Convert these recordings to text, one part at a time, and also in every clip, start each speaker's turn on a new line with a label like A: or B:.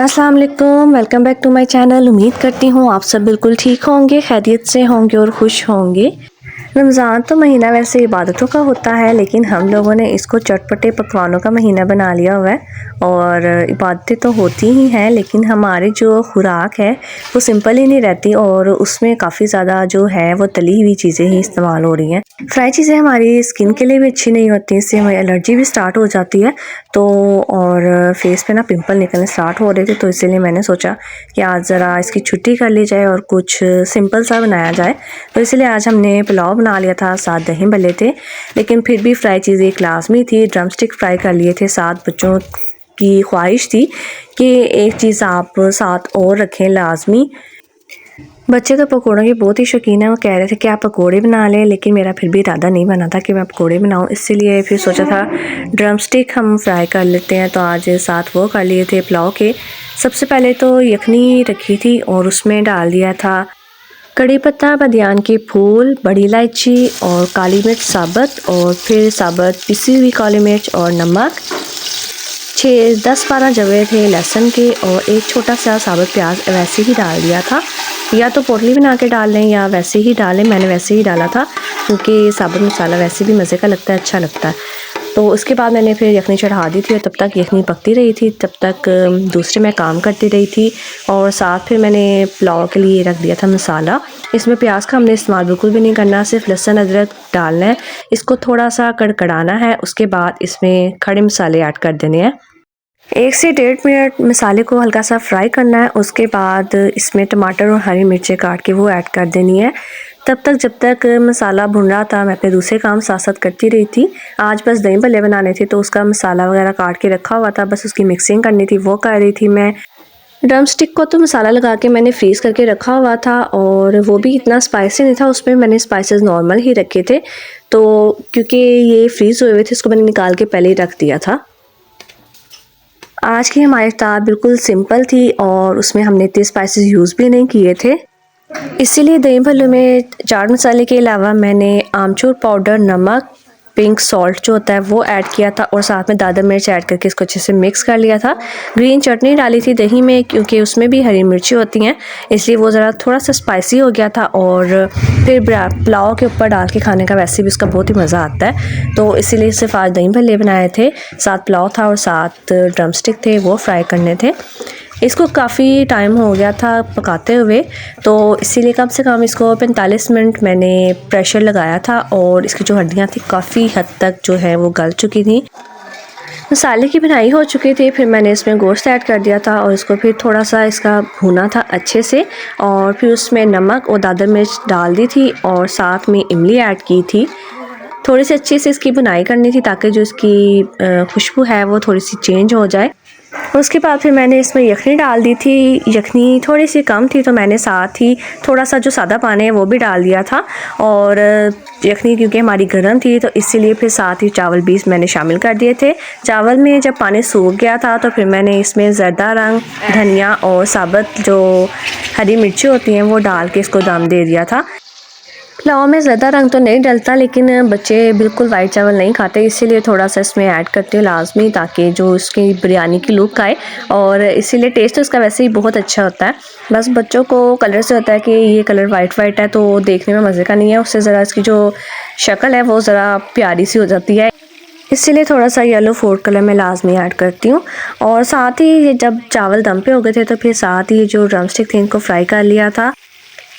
A: अस्सलाम वालेकुम, welcome back to my channel. उम्मीद करती हूँ आप सब बिल्कुल ठीक होंगे, खैरियत से होंगे और खुश होंगे। रमज़ान तो महीना वैसे इबादतों का होता है, लेकिन हम लोगों ने इसको चटपटे पकवानों का महीना बना लिया हुआ है। और इबादतें तो होती ही हैं, लेकिन हमारी जो खुराक है वो सिंपल ही नहीं रहती और उसमें काफ़ी ज़्यादा जो है वो तली हुई चीज़ें ही इस्तेमाल हो रही हैं। फ्राई चीज़ें हमारी स्किन के लिए भी अच्छी नहीं होती, इससे हमें एलर्जी भी स्टार्ट हो जाती है। तो और फेस पे ना पिंपल निकलने स्टार्ट हो रहे थे, तो इसीलिए मैंने सोचा कि आज ज़रा इसकी छुट्टी कर ली जाए और कुछ सिंपल सा बनाया जाए। तो इसलिए आज हमने पुलाव बना लिया था, साथ दही भल्ले थे, लेकिन फिर भी फ्राई चीज़ें एक लाजमी थी। ड्रम स्टिक फ्राई कर लिए थे, साथ बच्चों की ख्वाहिश थी कि एक चीज़ आप साथ और रखें लाजमी। बच्चे तो पकौड़ों के बहुत ही शौकीन है, वो कह रहे थे कि आप पकौड़े बना लें, लेकिन मेरा फिर भी इरादा नहीं बना था कि मैं पकौड़े बनाऊं, इसीलिए फिर सोचा था ड्रम स्टिक हम फ्राई कर लेते हैं। तो आज साथ वो कर लिए थे पुलाव के। सबसे पहले तो यखनी रखी थी और उसमें डाल दिया था कड़ी पत्ता, बदियान के फूल, बड़ी इलायची और काली मिर्च साबुत, और फिर साबुत पिसी हुई काली मिर्च और नमक। 6-10-12 जवे थे लहसुन के और एक छोटा सा साबुत प्याज वैसे ही डाल दिया था। या तो पोटली बना के डाल लें या वैसे ही डालें, मैंने वैसे ही डाला था क्योंकि साबुत मसाला वैसे भी मज़े का लगता है, अच्छा लगता है। तो उसके बाद मैंने फिर यखनी चढ़ा दी थी और तब तक यखनी पकती रही थी, तब तक दूसरे मैं काम करती रही थी। और साथ फिर मैंने पुलाव के लिए रख दिया था मसाला। इसमें प्याज का हमने इस्तेमाल बिल्कुल भी नहीं करना, सिर्फ लहसुन अदरक डालना है, इसको थोड़ा सा कड़कड़ाना है। उसके बाद इसमें खड़े मसाले ऐड कर देने हैं। 1 से 1.5 मिनट मसाले को हल्का सा फ्राई करना है। उसके बाद इसमें टमाटर और हरी मिर्चें काट के वो ऐड कर देनी है। तब तक जब तक मसाला भुन रहा था, मैं अपने दूसरे काम साथ साथ करती रही थी। आज बस दही भल्ले बनाने थे, तो उसका मसाला वगैरह काट के रखा हुआ था, बस उसकी मिक्सिंग करनी थी, वो कर रही थी मैं। ड्रम स्टिक को तो मसाला लगा के मैंने फ्रीज़ करके रखा हुआ था और वो भी इतना स्पाइसी नहीं था, उसमें मैंने स्पाइसेस नॉर्मल ही रखे थे। तो क्योंकि ये फ्रीज़ हुए हुए थे, इसको मैंने निकाल के पहले ही रख दिया था। आज की हमारी इफ्तार बिल्कुल सिंपल थी और उसमें हमने इतने स्पाइसेस यूज़ भी नहीं किए थे। इसीलिए दही भल्ले में चाट मसाले के अलावा मैंने आमचूर पाउडर, नमक, पिंक सॉल्ट जो होता है वो ऐड किया था और साथ में दादर मिर्च ऐड करके इसको अच्छे से मिक्स कर लिया था। ग्रीन चटनी डाली थी दही में क्योंकि उसमें भी हरी मिर्ची होती हैं, इसलिए वो ज़रा थोड़ा सा स्पाइसी हो गया था। और फिर पुलाव के ऊपर डाल के खाने का वैसे भी उसका बहुत ही मज़ा आता है, तो इसीलिए सिर्फ आज दही भल्ले बनाए थे, साथ पुलाव था और साथ ड्रम स्टिक थे, वो फ्राई करने थे। इसको काफ़ी टाइम हो गया था पकाते हुए, तो इसीलिए कम से कम इसको 45 मिनट मैंने प्रेशर लगाया था और इसकी जो हड्डियाँ थी काफ़ी हद तक जो है वो गल चुकी थी। मसाले की भुनाई हो चुकी थी, फिर मैंने इसमें गोश्त ऐड कर दिया था और इसको फिर थोड़ा सा इसका भुना था अच्छे से, और फिर उसमें नमक और दादर मिर्च डाल दी थी और साथ में इमली ऐड की थी। थोड़ी सी अच्छे से इसकी बुनाई करनी थी ताकि जो इसकी खुशबू है वो थोड़ी सी चेंज हो जाए। उसके बाद फिर मैंने इसमें यखनी डाल दी थी। यखनी थोड़ी सी कम थी तो मैंने साथ ही थोड़ा सा जो सादा पानी है वो भी डाल दिया था, और यखनी क्योंकि हमारी गर्म थी तो इसीलिए फिर साथ ही चावल भी मैंने शामिल कर दिए थे। चावल में जब पानी सूख गया था तो फिर मैंने इसमें ज़रदा रंग, धनिया और साबुत जो हरी मिर्ची होती हैं वो डाल के इसको दम दे दिया था। पुलाव में ज़्यादा रंग तो नहीं डलता, लेकिन बच्चे बिल्कुल वाइट चावल नहीं खाते, इसीलिए थोड़ा सा इसमें ऐड करती हूँ लाजमी, ताकि जो इसकी बिरयानी की लुक आए। और इसीलिए टेस्ट तो इसका वैसे ही बहुत अच्छा होता है, बस बच्चों को कलर से होता है कि ये कलर वाइट वाइट है तो देखने में मज़े का नहीं है, उससे ज़रा इसकी जो शक्ल है वो ज़रा प्यारी सी हो जाती है, इसीलिए थोड़ा सा येलो फूड कलर मैं लाजमी ऐड करती हूँ। और साथ ही जब चावल दम पे हो गए थे तो फिर साथ ही जो ड्रम स्टिक थी इनको फ्राई कर लिया था।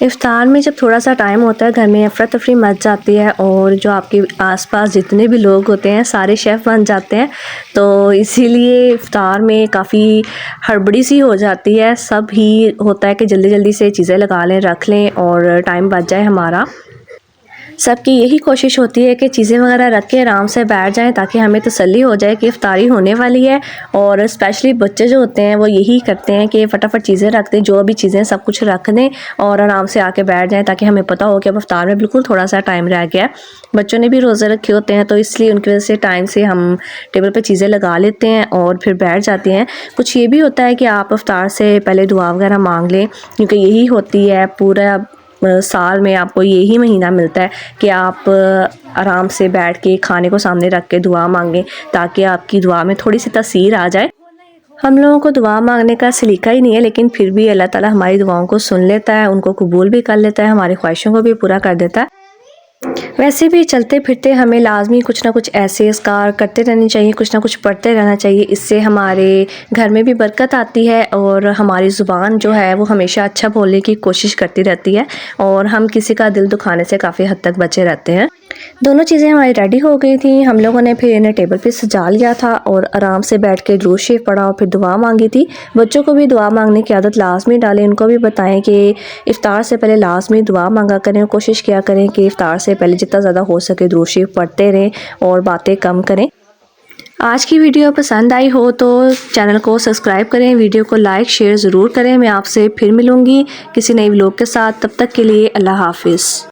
A: इफ्तार में जब थोड़ा सा टाइम होता है, घर में अफरा तफरी मच जाती है और जो आपके आसपास जितने भी लोग होते हैं सारे शेफ़ बन जाते हैं, तो इसीलिए इफ्तार में काफ़ी हड़बड़ी सी हो जाती है। सब ही होता है कि जल्दी जल्दी से चीज़ें लगा लें, रख लें और टाइम बच जाए हमारा। सबकी यही कोशिश होती है कि चीज़ें वगैरह रख के आराम से बैठ जाएं ताकि हमें तसल्ली हो जाए कि इफ्तारी होने वाली है। और स्पेशली बच्चे जो होते हैं वो यही करते हैं कि फटाफट चीज़ें रख दें, जो भी चीज़ें सब कुछ रख दें और आराम से आके बैठ जाएं, ताकि हमें पता हो कि अब इफ्तार में बिल्कुल थोड़ा सा टाइम रह गया है। बच्चों ने भी रोज़े रखे होते हैं तो इसलिए उनकी वजह से टाइम से हम टेबल पर चीज़ें लगा लेते हैं और फिर बैठ जाते हैं। कुछ ये भी होता है कि आप इफ्तार से पहले दुआ वगैरह मांग लें, क्योंकि यही होती है पूरा साल में आपको यही महीना मिलता है कि आप आराम से बैठ के खाने को सामने रख के दुआ मांगें, ताकि आपकी दुआ में थोड़ी सी तासीर आ जाए। हम लोगों को दुआ मांगने का सलीका ही नहीं है, लेकिन फिर भी अल्लाह ताला हमारी दुआओं को सुन लेता है, उनको कबूल भी कर लेता है, हमारी ख्वाहिशों को भी पूरा कर देता है। वैसे भी चलते फिरते हमें लाजमी कुछ ना कुछ ऐसे अस्कार करते रहने चाहिए, कुछ ना कुछ पढ़ते रहना चाहिए। इससे हमारे घर में भी बरकत आती है और हमारी ज़ुबान जो है वो हमेशा अच्छा बोलने की कोशिश करती रहती है और हम किसी का दिल दुखाने से काफ़ी हद तक बचे रहते हैं। दोनों चीज़ें हमारी रेडी हो गई थी। हम लोगों ने फिर इन्हें टेबल पे सजा लिया था और आराम से बैठ के दुरूद शरीफ पढ़ा और फिर दुआ मांगी थी। बच्चों को भी दुआ मांगने की आदत लाजमी डालें, उनको भी बताएं कि इफ्तार से पहले लाजमी दुआ मांगा करें। कोशिश किया करें कि इफ्तार से पहले जितना ज़्यादा हो सके दुरूद शरीफ पढ़ते रहें और बातें कम करें। आज की वीडियो पसंद आई हो तो चैनल को सब्सक्राइब करें, वीडियो को लाइक शेयर ज़रूर करें। मैं आपसे फिर मिलूँगी किसी नई व्लॉग के साथ। तब तक के लिए अल्लाह हाफिज़।